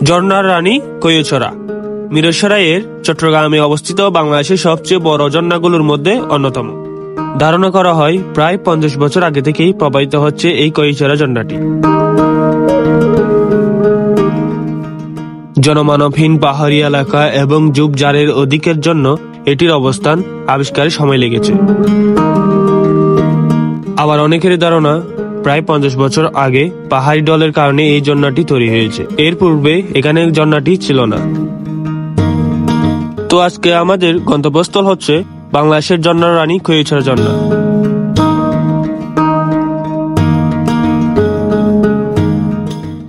ঝর্ণার রানী কৈছড়া মিরসরাইয়ের চট্টগ্রামে অবস্থিত বাংলাদেশের সবচেয়ে বড় ঝর্ণাগুলোর মধ্যে অন্যতম। ধারণা করা হয় প্রায় 50 বছর আগে থেকেই প্রবাহিত হচ্ছে এই কৈছড়া ঝর্ণাটি। জনমানবহীন পাহাড়ি এলাকা এবং ঝোপঝাড়ের অধিকের জন্য এটির অবস্থান আবিষ্কারে সময় লেগেছে। আবার অনেকেরই ধারণা প্রায় 50 বছর আগে পাহাড়ি ঢলের কারণে এই ঝর্ণাটি তৈরি হয়েছে। এর পূর্বে এখানে ঝর্ণাটি ছিল না। তো আজকে আমাদের গন্তব্যস্থল হচ্ছে বাংলাদেশের ঝর্ণার রানী কৈছড়া ঝর্ণা।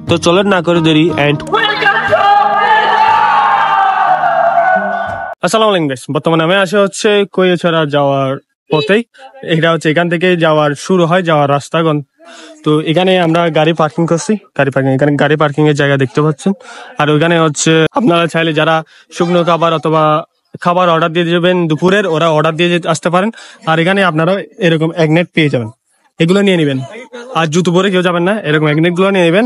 তো চলেন না করে দেরি এন্ড আসসালামু আলাইকুম গাইস। বর্তমানে আমি আসে হচ্ছে কৈছড়া যাওয়ার পথেই। এটা হচ্ছে এখান থেকে যাওয়ার শুরু হয় যাওয়ার রাস্তা। তো এখানে আমরা গাড়ি পার্কিং করছি, এখানে গাড়ি পার্কিং এর জায়গা দেখতে পাচ্ছেন। আর ওইখানে হচ্ছে আপনারা চাইলে যারা শুকনো খাবার অথবা খাবার অর্ডার দিয়ে যাবেন দুপুরের, ওরা অর্ডার দিয়ে আসতে পারেন। আর এখানে আপনারা এরকম একনেট পেয়ে যাবেন, এগুলো নিয়ে নেবেন। আর জুতো পরে কেউ যাবেন না, এরকম একনেট গুলো নিয়ে নেবেন।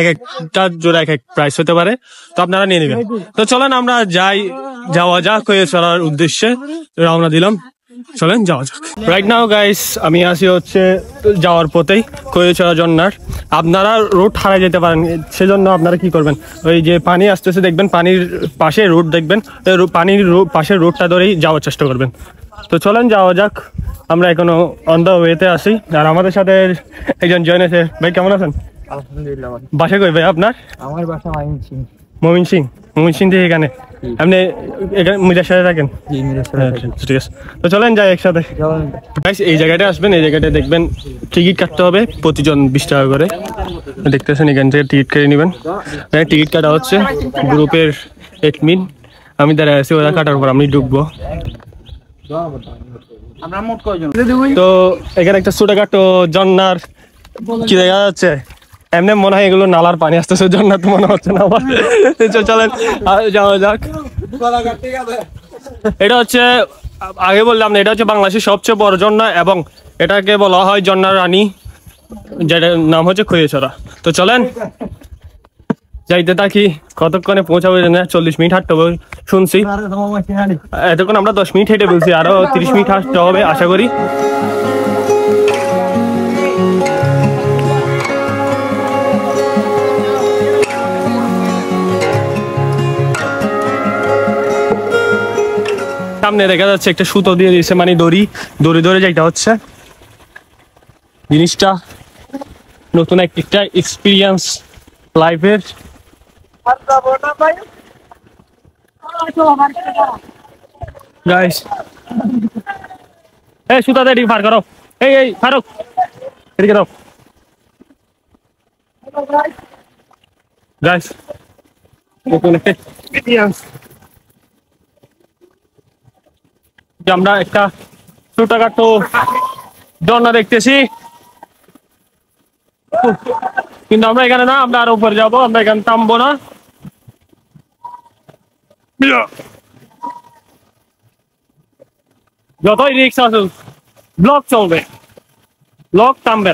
এক একটা জোড়া এক এক প্রাইস হতে পারে, তো আপনারা নিয়ে নেবেন। তো চলেন আমরা যাওয়া যাক কৈছড়ার উদ্দেশ্যে রওনা দিলাম। চলেন যাওয়া যাক। রাইট নাও গাইস আমি আসি হচ্ছে যাওয়ার পথেই কৈছড়া ঝর্ণার। আপনারা রোড হারাই যেতে পারেন, সেজন্য আপনারা কি করবেন, ওই যে পানি আসতেছে দেখবেন, পানির পাশে রোড দেখবেন, পানির পাশের রোডটা ধরেই যাওয়ার চেষ্টা করবেন। তো চলেন যাওয়া যাক। আমরা এখনো অন দ্য ওয়েতে আসি। আর আমাদের সাথে একজন জয়েন আছে। ভাই কেমন আছেন? আলহামদুলিল্লাহ। বাসা কই ভাই আপনার? আমার বাসা ময়মনসিংহ থেকে এখানে আপনি মিরার সাথে থাকেন? ঠিক আছে, তো চলেন যাই একসাথে। এই জায়গাটা আসবেন, এই জায়গাটা দেখবেন টিকিট কাটতে হবে প্রতিজন 20 টাকা করে। দেখতেছেন এখান থেকে টিকিট কেটে নেবেন। টিকিট কাটা হচ্ছে গ্রুপের এডমিন, আমি দাঁড়ায় আছি, ওরা কাটার পর আমি ঢুকবো। তো এখানে একটা ছোটখাটো ঝর্ণার কি দেখা যাচ্ছে, এমনি মনে হয় এগুলো নালার পানি আসতেছে, ঝর্ণা তো মনে হচ্ছে না আমার। চলেন যাওয়া যাক। এটা হচ্ছে আগে বললাম না, এটা হচ্ছে বাংলাদেশের সবচেয়ে বড় ঝর্ণা এবং এটাকে বলা হয় ঝর্ণার রানী, যেটার নাম হচ্ছে কৈছড়া। তো চলেন যাইতে থাকি। কতক্ষণে পৌঁছাবো না, 40 মিনিট হাঁটতে হবে শুনছি। এতক্ষণ আমরা 10 মিনিট হেঁটে বলছি, আরো 30 মিনিট হাঁটতে হবে আশা করি। সামনে দেখা যাচ্ছে একটা সুতো দিয়ে দিয়েছে, মানে দড়ি ধরে যাইতে হচ্ছে। জিনিসটা নতুন একটা এক্সপিরিয়েন্স লাইফের। গাইস এই সুতাটা এদিকে পার করো, এই ফারুক এদিকে দাও। গাইস নতুন একটা এক্সপিরিয়েন্স, আমরা একটা ছোটখাটো ঝর্ণা দেখতেছি, কিন্তু আমরা এখানে না, আমরা আরো উপরে যাবো, আমরা এখানে থামবো না। যতই রিক্স আসুক ব্লক চলবে, ব্লক থামবে।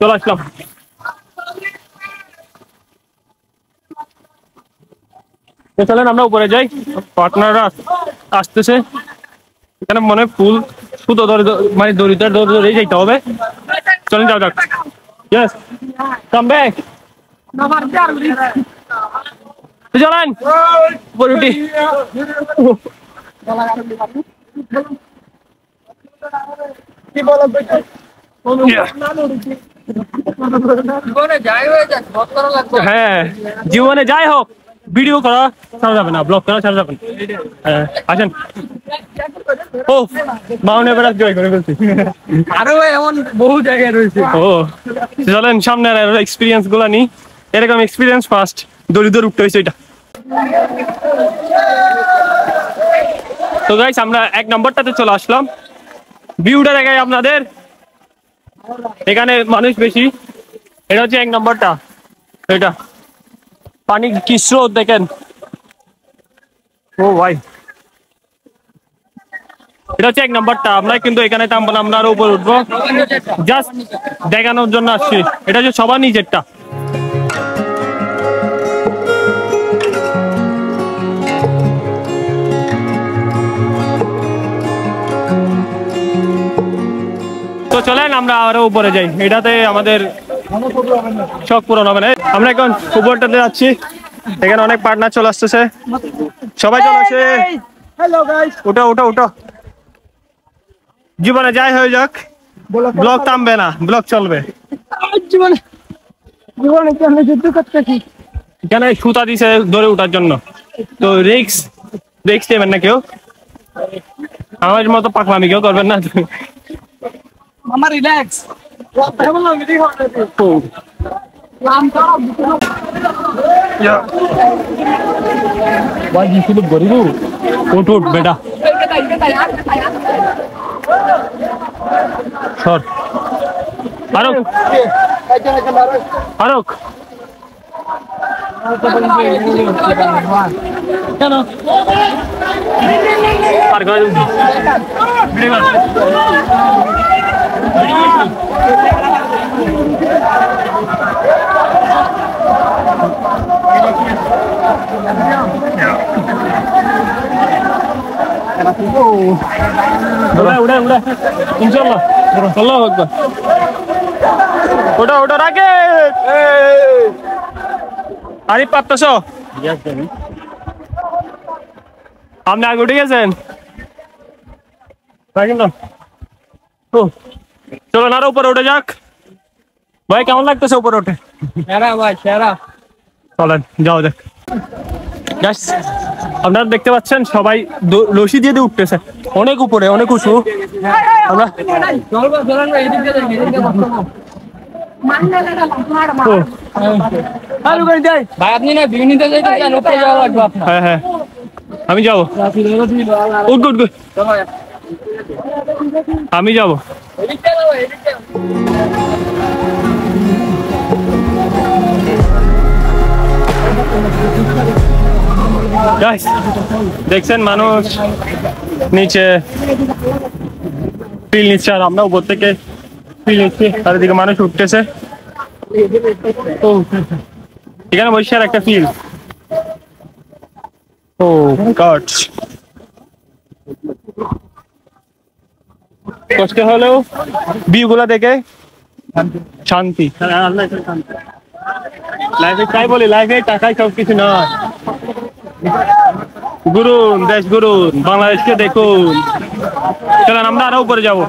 চলে আসলাম। চলেন আমরা উপরে যাই, পার্টনাররা আসতেছে। এখানে মনে ফুল সুতো ধরে, মানে দড়িটার ধরে যাইতে হবে। চলেন যাও যাক। Yes come back. চলেন উপরে উঠি। হ্যাঁ জীবনে যাই হোক, ভিডিও করা ছাড়া যাবে না, ব্লগ করা ছাড়া যাবে না। আসেন। ও মাউন্ট এভারেস্ট জয় করে ফেলছি। আরো এমন বহু জায়গায় রয়েছে। ও চলেন সামনে এক্সপিরিয়েন্স গুলা নি। এরকম এক্সপিরিয়েন্স ফার্স্ট দড়ি উঠতে হয়েছে এটা। তো গাইস আমরা 1 নম্বরটাতে চলে আসলাম। ভিউটা দেখাই আপনাদের, এখানে মানুষ বেশি। এটা হচ্ছে 1 নম্বরটা, এটা পানি কি স্রোত দেখেন। ও ভাই এটা হচ্ছে 1 নম্বরটা। আমরা কিন্তু এখানে থামবো না, আমরা আরো উপরে উঠবো, জাস্ট দেখানোর জন্য আসছি। এটা হচ্ছে সবার নিজেরটা। তো চলেন আমরা আরো উপরে যাই, এটাতে আমাদের শখ পূরণ হবে না। আমরা এখন উপরটাতে যাচ্ছি, এখানে অনেক পার্টনার চলে আসতেছে, সবাই চলে আসে। উঠো উঠো উঠো, জীবনে যাই হয়ে যাক ব্লগ থামবে না, ব্লগ চলবে। এখানে সুতা দিছে ধরে উঠার জন্য, তো রিক্স নেবেন না কেউ, আমার মতো পাকলামি কেউ করবেন না। মামা রিল্যাক্স। উঠ উঠ বেটা, সর আরক আরক। কেন উড়া উড়া উড়া, ইনশাআল্লাহ আল্লাহু আকবার। ওটা ওটা রাখে আরে পাত্তাছ আপনি আগে উঠে গেছেন রাখেন না। ও চলো না, আরো উপরে উঠে যাক। ভাই কেমন লাগতেছে উপরে উঠে? সেরা ভাই সেরা। চলেন যাও যাক। আপনারা দেখতে পাচ্ছেন সবাই রশি দিয়ে উঠতেছে, অনেক উপরে, অনেক উঁচু। আমরা ভাই আপনি না বিভিন্ন যাওয়া লাগবে আপনার। হ্যাঁ হ্যাঁ আমি যাবো, উঠ উঠ আমি যাবো। দেখছেন মানুষ নিচে ফিল নিচ্ছে, আর আমরা উপর থেকে ফিল নিচ্ছি, চারিদিকে মানুষ উঠতেছে। এখানে বসে আর একটা ফিল। ও গড, কষ্ট হলেও ভিউ গুলা দেখে শান্তি। লাইফে তাই বলি, লাইফে টাকায় সবকিছু নয়। গুরুন দেশ গুরুন, বাংলাদেশকে দেখুন। চলেন আমরা আরো উপরে যাবো।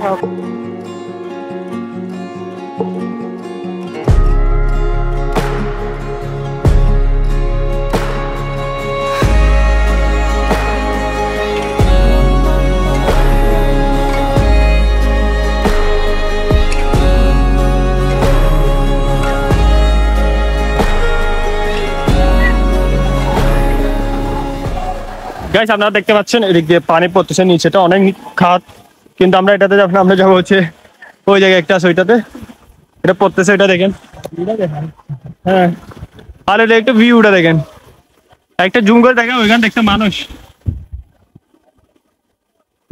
গাইস আপনারা দেখতে পাচ্ছেন এদিক দিয়ে পানি পড়তেছে, নিচেটা অনেক খাত, কিন্তু আমরা এটাতে যখন আমরা যাবো হচ্ছে ওই জায়গায় একটা আছে, ওইটাতে এটা পড়তেছে, এটা দেখেন। হ্যাঁ আর এটা একটু ভিউটা দেখেন, একটা জুম করে দেখেন, ওইখানে দেখতে মানুষ,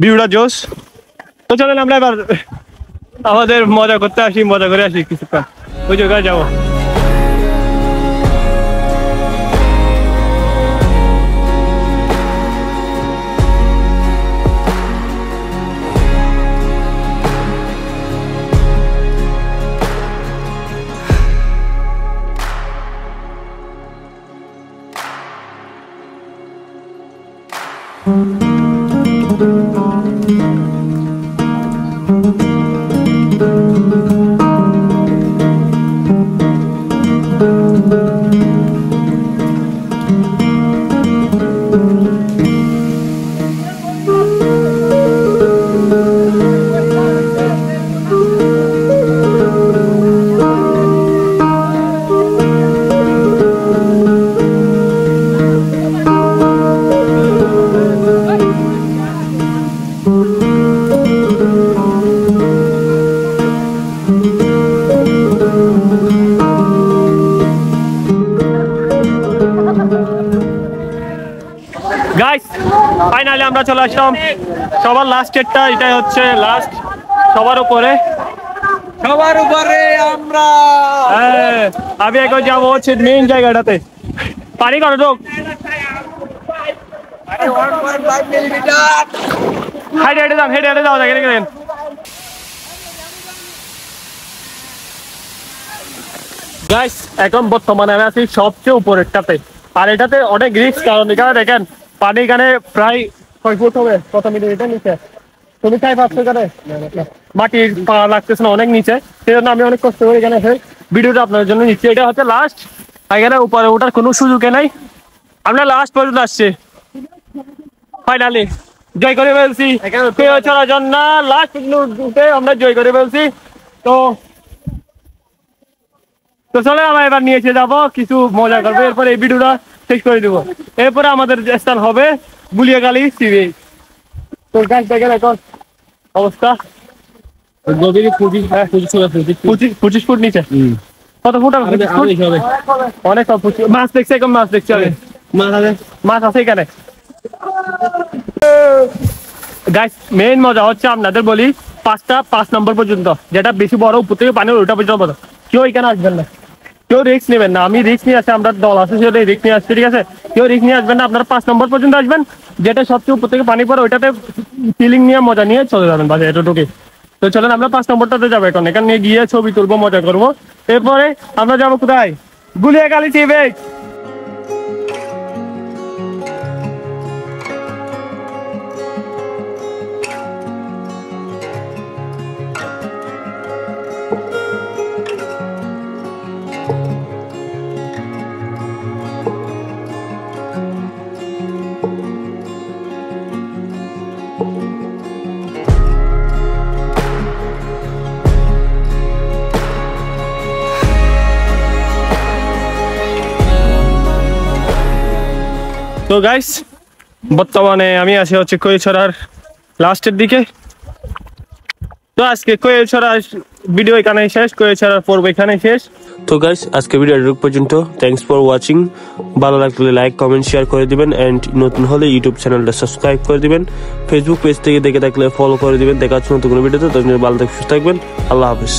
ভিউটা জোস। তো চলেন আমরা এবার আমাদের মজা করতে আসি, মজা করে আসি কিছুক্ষণ, ওই জায়গায় যাবো। ফাইনালি আমরা চলে আসলাম সবার লাস্টেরটা, এটাই হচ্ছে লাস্ট, সবার উপরে আমরা আমি এখন যাবো হচ্ছে মেইন জায়গাটাতে। পানি কত ঢোক হেঁটে হেঁটে যান, হেঁটে হেঁটে যাওয়া যায় গেলেন। গাইস এখন বর্তমানে আমি আছি সবচেয়ে উপরেরটাতে, আর এটাতে অনেক রিস্ক, কারণ এখানে দেখেন পানি এখানে প্রায় 6 ফুট হবে, কত মিটার নিচে তুমি চাই পাচ্ছ এখানে মাটির পা লাগতেছে না, অনেক নিচে, সেই জন্য আমি অনেক কষ্ট করে এখানে এসে ভিডিওটা আপনাদের জন্য নিচ্ছি। এটা হচ্ছে লাস্ট, এখানে উপরে ওঠার কোনো সুযোগে নাই, আমরা লাস্ট পর্যন্ত আসছি। ফাইনালি জয় করে ফেলছি, ছড়ার জন্য লাস্ট উঠে আমরা জয় করে ফেলছি। তো তো চলে আমরা এবার নিয়ে এসে যাবো, কিছু মজা করবো, এরপরে এই ভিডিওটা শেষ করে দিব। এরপরে আমাদের স্থান হবে গুলিয়াখালী সি বিচ। তো গাছ দেখেন এখন অবস্থা, 25 ফুট নিচে, কত ফুট হবে অনেক সব ফুট। মাছ দেখছে এখন, মাছ দেখছে মাছ আছে এখানে। গাইস মেইন মজা হচ্ছে আপনাদের বলি, 5 নম্বর পর্যন্ত, যেটা বেশি বড় উপর থেকে পানি ওটা পর্যন্ত কেউ এখানে আসবেন না, কেউ রিস্ক নেবেন না। আমি রিস্ক নিয়ে আসছি, আমরা দল আছে সেটা রিস্ক নিয়ে আসছি, ঠিক আছে? কেউ রিস্ক নিয়ে আসবেন না, আপনারা 5 নম্বর পর্যন্ত আসবেন, যেটা সবচেয়ে উপর থেকে পানি পড়ে ওইটাতে ফিলিং নিয়ে মজা নিয়ে চলে যাবেন, বাজে এতটুকুই। তো চলেন আমরা 5 নম্বরটাতে যাবো এখন, এখানে নিয়ে গিয়ে ছবি তুলবো, মজা করবো। এরপরে আমরা যাবো কোথায়? Guliakhali sea beach. তো গাইস বর্তমানে আমি আছি হচ্ছে কৈছড়ার লাস্টের দিকে। তো আজকে কৈছড়া ভিডিও এখানে শেষ, কৈছড়ার পর্ব এখানে শেষ। তো গাইস আজকে ভিডিওটা পর্যন্ত, থ্যাঙ্কস ফর ওয়াচিং। ভালো লাগলে লাইক কমেন্ট শেয়ার করে দিবেন, এন্ড নতুন হলে ইউটিউব চ্যানেলটা সাবস্ক্রাইব করে দিবেন, ফেসবুক পেজ থেকে দেখে থাকলে ফলো করে দিবেন। দেখা হচ্ছে নতুন কোনো ভিডিওতে, তখন ভালো থাকবেন, সুস্থ থাকবেন, আল্লাহ হাফেজ।